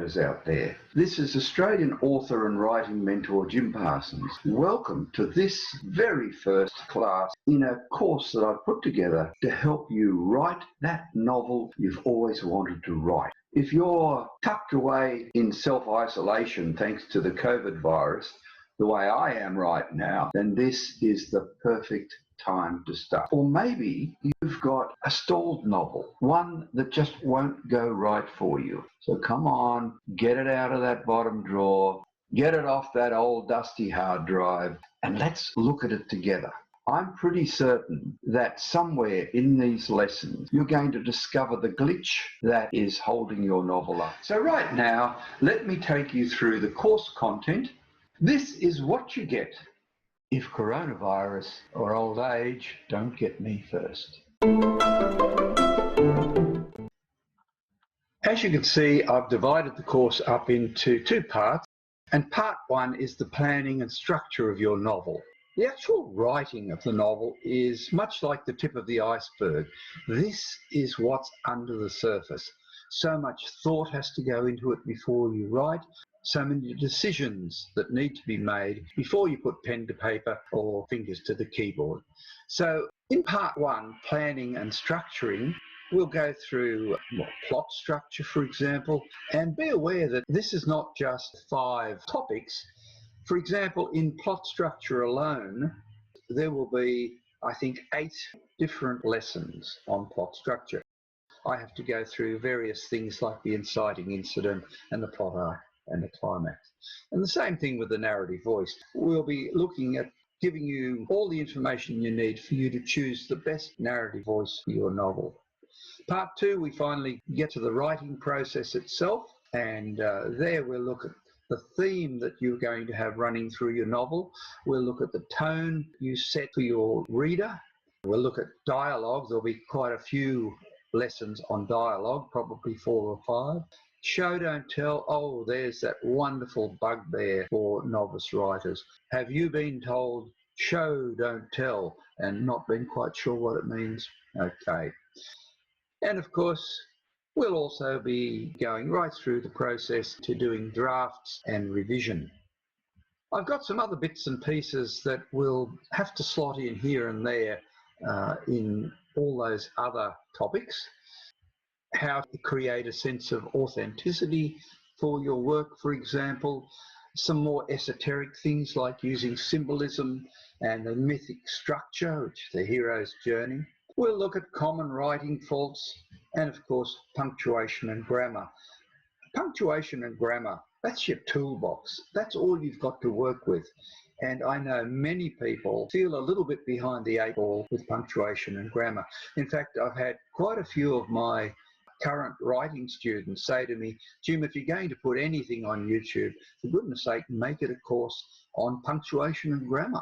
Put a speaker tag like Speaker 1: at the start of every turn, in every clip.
Speaker 1: writers out there. This is Australian author and writing mentor Jim Parsons. Welcome to this very first class in a course that I've put together to help you write that novel you've always wanted to write. If you're tucked away in self-isolation thanks to the COVID virus, the way I am right now, then this is the perfect time to start. Or maybe you've got a stalled novel, one that just won't go right for you. So come on, get it out of that bottom drawer, get it off that old dusty hard drive, and let's look at it together. I'm pretty certain that somewhere in these lessons, you're going to discover the glitch that is holding your novel up. So right now, let me take you through the course content. This is what you get if coronavirus or old age don't get me first. As you can see, I've divided the course up into two parts, and part one is the planning and structure of your novel. The actual writing of the novel is much like the tip of the iceberg. This is what's under the surface. So much thought has to go into it before you write. So many decisions that need to be made before you put pen to paper or fingers to the keyboard. So in part one, planning and structuring, we'll go through plot structure, for example, and be aware that this is not just 5 topics. For example, in plot structure alone, there will be, I think, 8 different lessons on plot structure. I have to go through various things like the inciting incident and the plot arc and the climax. And the same thing with the narrative voice. We'll be looking at giving you all the information you need for you to choose the best narrative voice for your novel. Part 2, we finally get to the writing process itself, and there we'll look at the theme that you're going to have running through your novel. We'll look at the tone you set for your reader. We'll look at dialogue. There'll be quite a few lessons on dialogue, probably 4 or 5. Show, don't tell. Oh, there's that wonderful bugbear for novice writers. Have you been told show, don't tell, and not been quite sure what it means? Okay. And of course, we'll also be going right through the process to doing drafts and revision. I've got some other bits and pieces that we'll have to slot in here and there in all those other topics. How to create a sense of authenticity for your work, for example. Some more esoteric things like using symbolism and the mythic structure, which is the hero's journey. We'll look at common writing faults and, of course, punctuation and grammar. Punctuation and grammar, that's your toolbox. That's all you've got to work with. And I know many people feel a little bit behind the 8 ball with punctuation and grammar. In fact, I've had quite a few of my current writing students say to me, Jim, if you're going to put anything on YouTube, for goodness sake, make it a course on punctuation and grammar.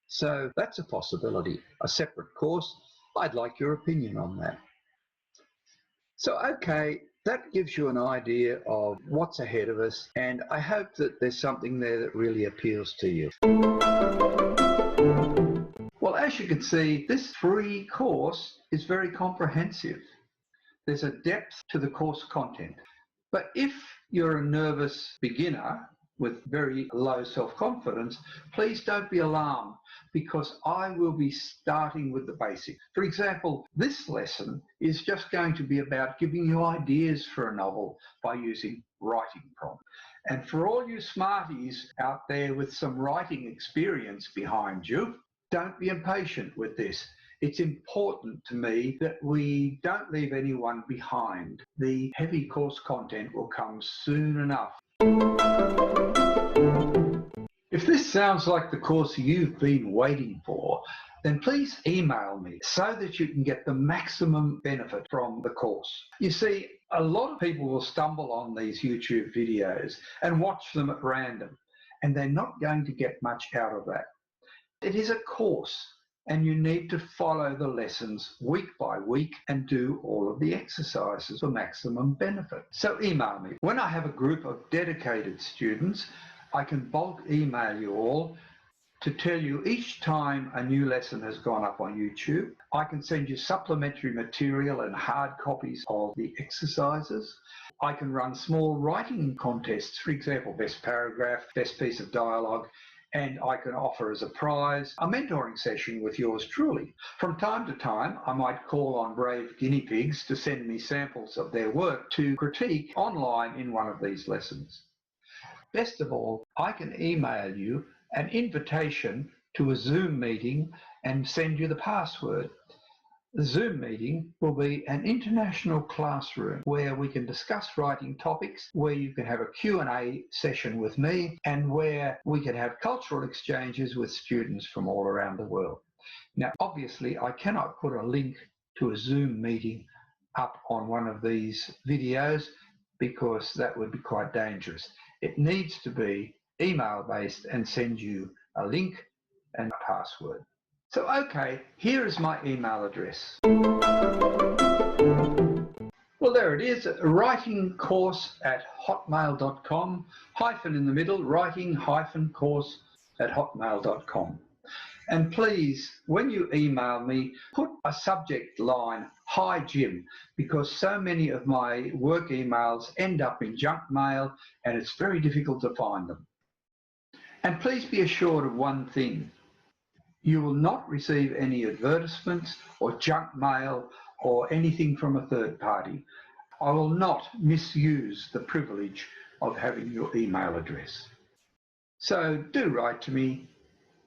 Speaker 1: So that's a possibility, a separate course. I'd like your opinion on that. So, okay, that gives you an idea of what's ahead of us, and I hope that there's something there that really appeals to you. Well, as you can see, this free course is very comprehensive. There's a depth to the course content. But if you're a nervous beginner with very low self-confidence, please don't be alarmed, because I will be starting with the basics. For example, this lesson is just going to be about giving you ideas for a novel by using writing prompts. And for all you smarties out there with some writing experience behind you, don't be impatient with this. It's important to me that we don't leave anyone behind. The heavy course content will come soon enough. If this sounds like the course you've been waiting for, then please email me so that you can get the maximum benefit from the course. You see, a lot of people will stumble on these YouTube videos and watch them at random, and they're not going to get much out of that. It is a course, and you need to follow the lessons week by week and do all of the exercises for maximum benefit. So email me. When I have a group of dedicated students, I can bulk email you all to tell you each time a new lesson has gone up on YouTube. I can send you supplementary material and hard copies of the exercises. I can run small writing contests, for example, best paragraph, best piece of dialogue, and I can offer as a prize a mentoring session with yours truly. From time to time, I might call on brave guinea pigs to send me samples of their work to critique online in one of these lessons. Best of all, I can email you an invitation to a Zoom meeting and send you the password. The Zoom meeting will be an international classroom where we can discuss writing topics, where you can have a Q&A session with me, and where we can have cultural exchanges with students from all around the world. Now, obviously, I cannot put a link to a Zoom meeting up on one of these videos because that would be quite dangerous. It needs to be email-based and send you a link and a password. So, okay, here is my email address. Well, there it is, writingcourse@hotmail.com, hyphen in the middle, writing-course@hotmail.com. And please, when you email me, put a subject line, "Hi Jim," because so many of my work emails end up in junk mail and it's very difficult to find them. And please be assured of one thing. You will not receive any advertisements or junk mail or anything from a third party. I will not misuse the privilege of having your email address. So do write to me.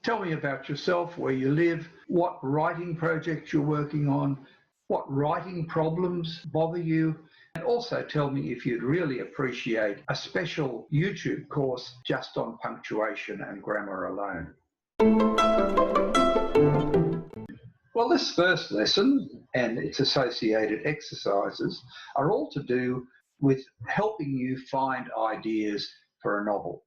Speaker 1: Tell me about yourself, where you live, what writing projects you're working on, what writing problems bother you, and also tell me if you'd really appreciate a special YouTube course just on punctuation and grammar alone. Well, this first lesson and its associated exercises are all to do with helping you find ideas for a novel.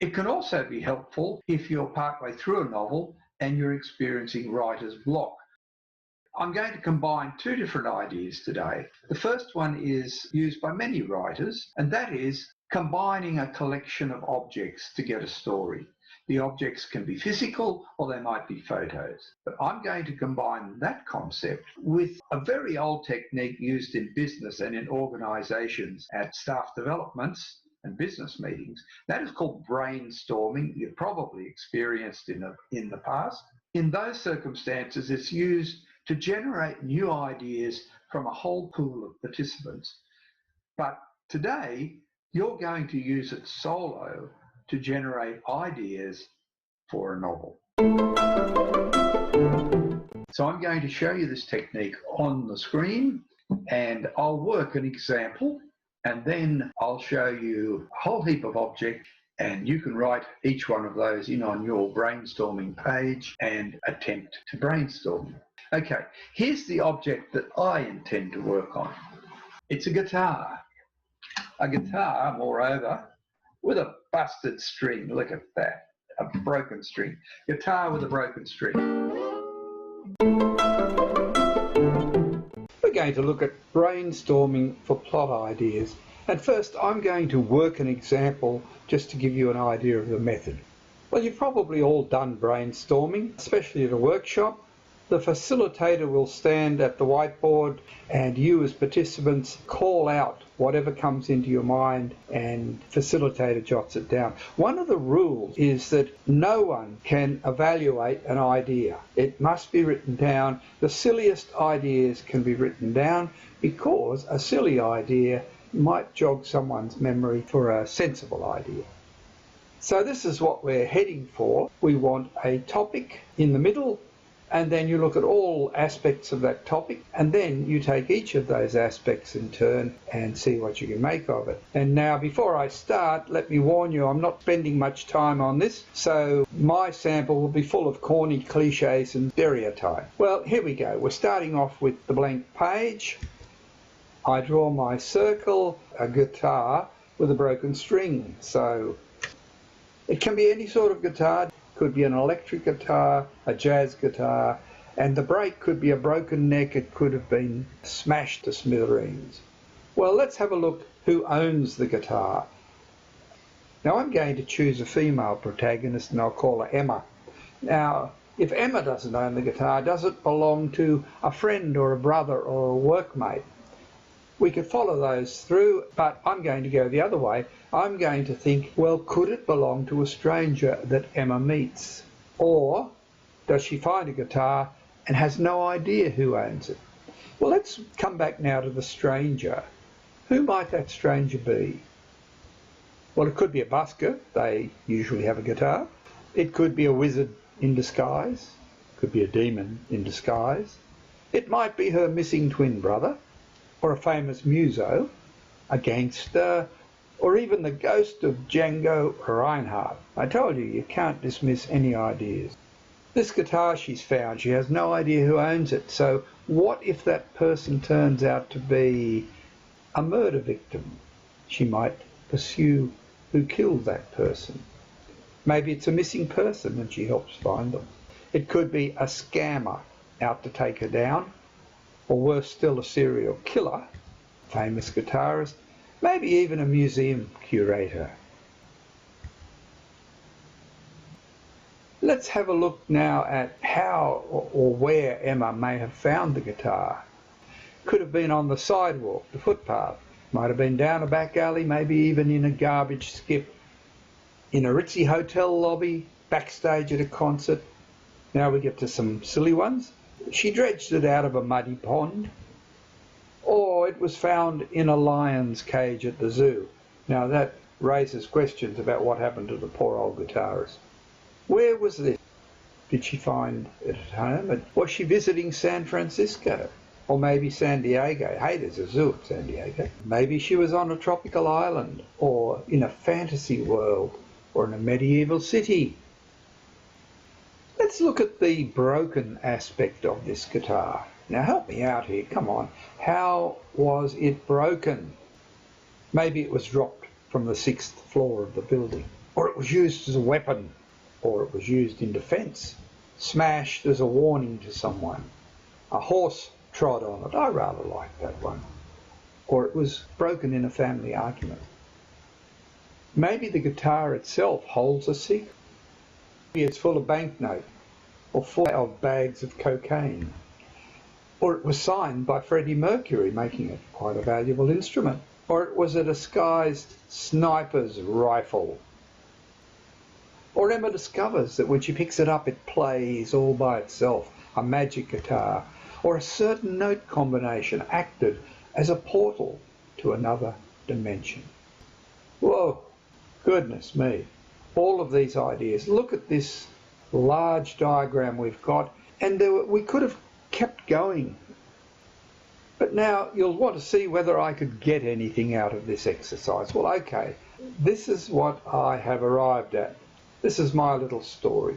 Speaker 1: It can also be helpful if you're partway through a novel and you're experiencing writer's block. I'm going to combine two different ideas today. The first one is used by many writers, and that is combining a collection of objects to get a story. The objects can be physical or they might be photos. But I'm going to combine that concept with a very old technique used in business and in organisations at staff developments and business meetings. That is called brainstorming. You've probably experienced in the past. In those circumstances, it's used to generate new ideas from a whole pool of participants. But today, you're going to use it solo to generate ideas for a novel. So I'm going to show you this technique on the screen, and I'll work an example, and then I'll show you a whole heap of objects, and you can write each one of those in on your brainstorming page and attempt to brainstorm. Okay, here's the object that I intend to work on. It's a guitar. A guitar, moreover, with a busted string. Look at that, a broken string. Guitar with a broken string. We're going to look at brainstorming for plot ideas. And first, I'm going to work an example just to give you an idea of the method. Well, you've probably all done brainstorming, especially at a workshop. The facilitator will stand at the whiteboard and you as participants call out whatever comes into your mind and facilitator jots it down. One of the rules is that no one can evaluate an idea. It must be written down. The silliest ideas can be written down because a silly idea might jog someone's memory for a sensible idea. So this is what we're heading for. We want a topic in the middle, and then you look at all aspects of that topic, and then you take each of those aspects in turn and see what you can make of it. And now, before I start, let me warn you, I'm not spending much time on this, so my sample will be full of corny cliches and stereotypes. Well, here we go. We're starting off with the blank page. I draw my circle, a guitar with a broken string. So it can be any sort of guitar. Could be an electric guitar, a jazz guitar, and the break could be a broken neck. It could have been smashed to smithereens. Well, let's have a look who owns the guitar. Now I'm going to choose a female protagonist and I'll call her Emma. Now, if Emma doesn't own the guitar, does it belong to a friend or a brother or a workmate? We could follow those through, but I'm going to go the other way. I'm going to think, well, could it belong to a stranger that Emma meets? Or does she find a guitar and has no idea who owns it? Well, let's come back now to the stranger. Who might that stranger be? Well, it could be a busker. They usually have a guitar. It could be a wizard in disguise. It could be a demon in disguise. It might be her missing twin brother, or a famous muso, a gangster, or even the ghost of Django Reinhardt. I told you, you can't dismiss any ideas. This guitar she's found, she has no idea who owns it. So what if that person turns out to be a murder victim? She might pursue who killed that person. Maybe it's a missing person and she helps find them. It could be a scammer out to take her down, or worse still, a serial killer, famous guitarist, maybe even a museum curator. Let's have a look now at how or where Emma may have found the guitar. Could have been on the sidewalk, the footpath. Might have been down a back alley, maybe even in a garbage skip, in a ritzy hotel lobby, backstage at a concert. Now we get to some silly ones. She dredged it out of a muddy pond, or it was found in a lion's cage at the zoo. Now that raises questions about what happened to the poor old guitarist. Where was this? Did she find it at home? Was she visiting San Francisco? Or maybe San Diego? Hey, there's a zoo at San Diego. Maybe she was on a tropical island, or in a fantasy world, or in a medieval city. Let's look at the broken aspect of this guitar. Now help me out here, come on. How was it broken? Maybe it was dropped from the 6th floor of the building, or it was used as a weapon, or it was used in defence, smashed as a warning to someone. A horse trod on it. I rather like that one. Or it was broken in a family argument. Maybe the guitar itself holds a secret. Maybe it's full of banknote, or full of bags of cocaine. Or it was signed by Freddie Mercury, making it quite a valuable instrument. Or it was a disguised sniper's rifle. Or Emma discovers that when she picks it up, it plays all by itself, a magic guitar, or a certain note combination acted as a portal to another dimension. Whoa, goodness me. All of these ideas. Look at this large diagram we've got, and we could have kept going. But now you'll want to see whether I could get anything out of this exercise. Well, okay, this is what I have arrived at. This is my little story.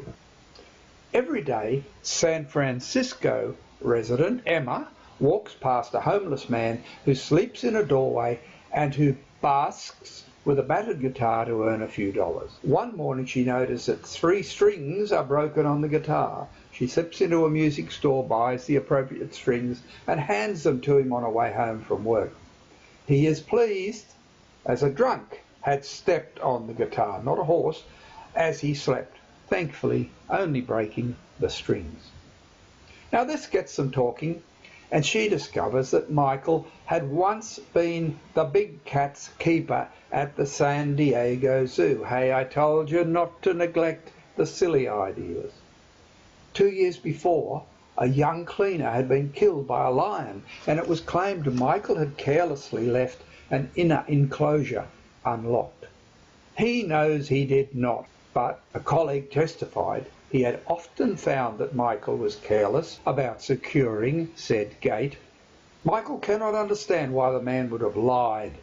Speaker 1: Every day, San Francisco resident Emma walks past a homeless man who sleeps in a doorway and who basks with a battered guitar to earn a few dollars. One morning she noticed that 3 strings are broken on the guitar. She slips into a music store, buys the appropriate strings and hands them to him on her way home from work. He is pleased, as a drunk had stepped on the guitar, not a horse, as he slept, thankfully only breaking the strings. Now this gets them talking, and she discovers that Michael had once been the big cat's keeper at the San Diego Zoo. Hey, I told you not to neglect the silly ideas. 2 years before, a young cleaner had been killed by a lion, and it was claimed Michael had carelessly left an inner enclosure unlocked. He knows he did not, but a colleague testified he had often found that Michael was careless about securing said gate. Michael cannot understand why the man would have lied,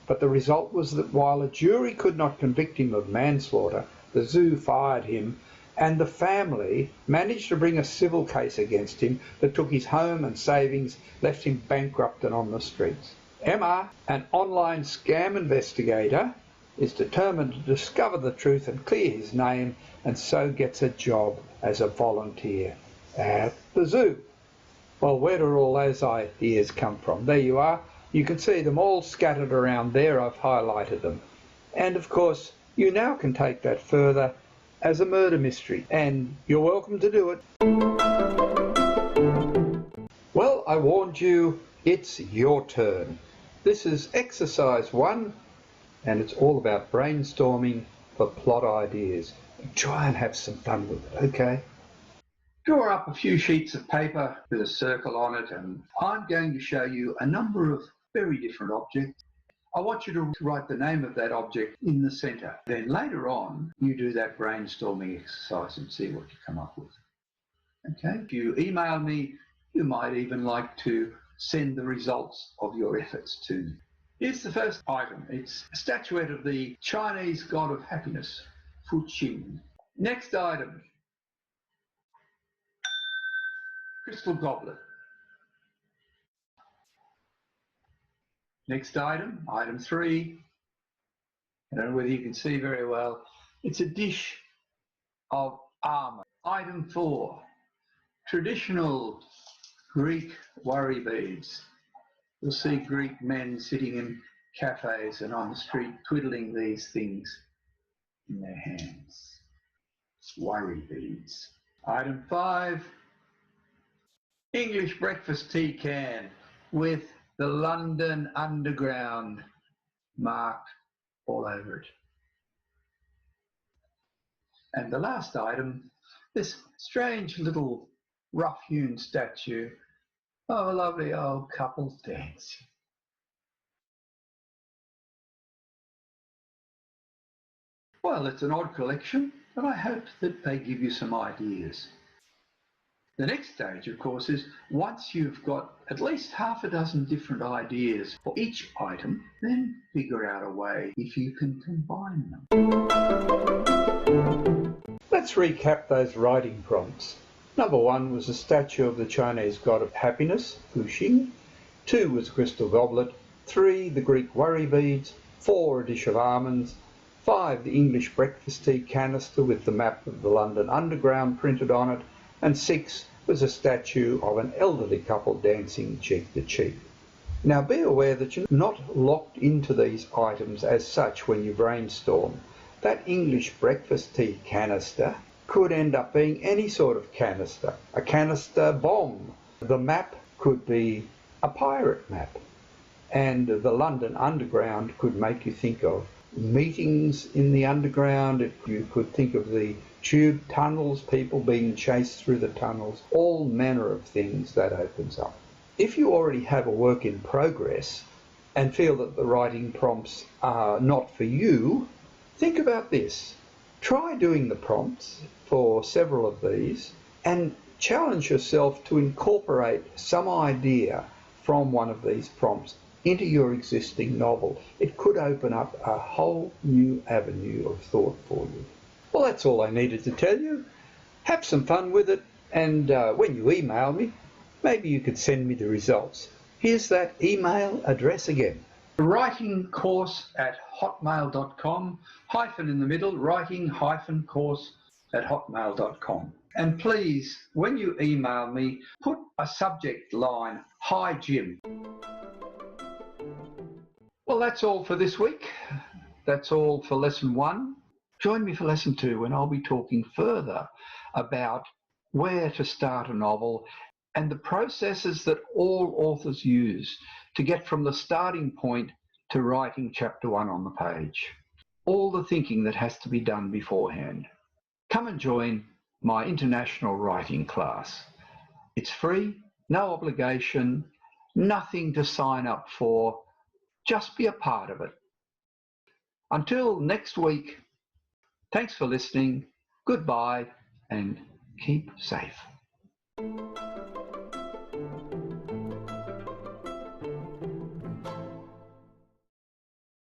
Speaker 1: but the result was that while a jury could not convict him of manslaughter, the zoo fired him, and the family managed to bring a civil case against him that took his home and savings, left him bankrupt and on the streets. Emma, an online scam investigator, is determined to discover the truth and clear his name, and so gets a job as a volunteer at the zoo. Well, where do all those ideas come from? There you are. You can see them all scattered around there. I've highlighted them. And of course, you now can take that further as a murder mystery, and you're welcome to do it. Well, I warned you, it's your turn. This is exercise 1, and it's all about brainstorming for plot ideas. Try and have some fun with it, okay? Draw up a few sheets of paper with a circle on it, and I'm going to show you a number of very different objects. I want you to write the name of that object in the centre. Then later on, you do that brainstorming exercise and see what you come up with. Okay? If you email me, you might even like to send the results of your efforts to me. Here's the first item. It's a statuette of the Chinese god of happiness, Fuqing. Next item, crystal goblet. Next item, item 3. I don't know whether you can see very well. It's a dish of armour. Item 4, traditional Greek worry beads. You'll see Greek men sitting in cafes and on the street twiddling these things in their hands. Worry beads. Item 5, English breakfast tea can with the London Underground marked all over it. And the last item, this strange little rough-hewn statue of a lovely old couple dancing. Well, it's an odd collection, but I hope that they give you some ideas. The next stage, of course, is once you've got at least half a dozen different ideas for each item, then figure out a way if you can combine them. Let's recap those writing prompts. Number 1 was a statue of the Chinese god of happiness, Fuqing. 2 was a crystal goblet. 3, the Greek worry beads. 4, a dish of almonds. 5, the English breakfast tea canister with the map of the London Underground printed on it. And 6 was a statue of an elderly couple dancing cheek to cheek. Now be aware that you're not locked into these items as such when you brainstorm. That English breakfast tea canister could end up being any sort of canister, a canister bomb. The map could be a pirate map. And the London Underground could make you think of meetings in the underground. You could think of the tube tunnels, people being chased through the tunnels, all manner of things that opens up. If you already have a work in progress and feel that the writing prompts are not for you, think about this. Try doing the prompts for several of these and challenge yourself to incorporate some idea from one of these prompts into your existing novel. It could open up a whole new avenue of thought for you. Well, that's all I needed to tell you. Have some fun with it, and when you email me, maybe you could send me the results. Here's that email address again. writingcourse@hotmail.com, hyphen in the middle, writing-course@hotmail.com. And please, when you email me, put a subject line, Hi Jim. Well, that's all for this week. That's all for lesson 1. Join me for lesson 2 when I'll be talking further about where to start a novel and the processes that all authors use to get from the starting point to writing chapter 1 on the page. All the thinking that has to be done beforehand. Come and join my international writing class. It's free, no obligation, nothing to sign up for. Just be a part of it. Until next week, thanks for listening, goodbye, and keep safe.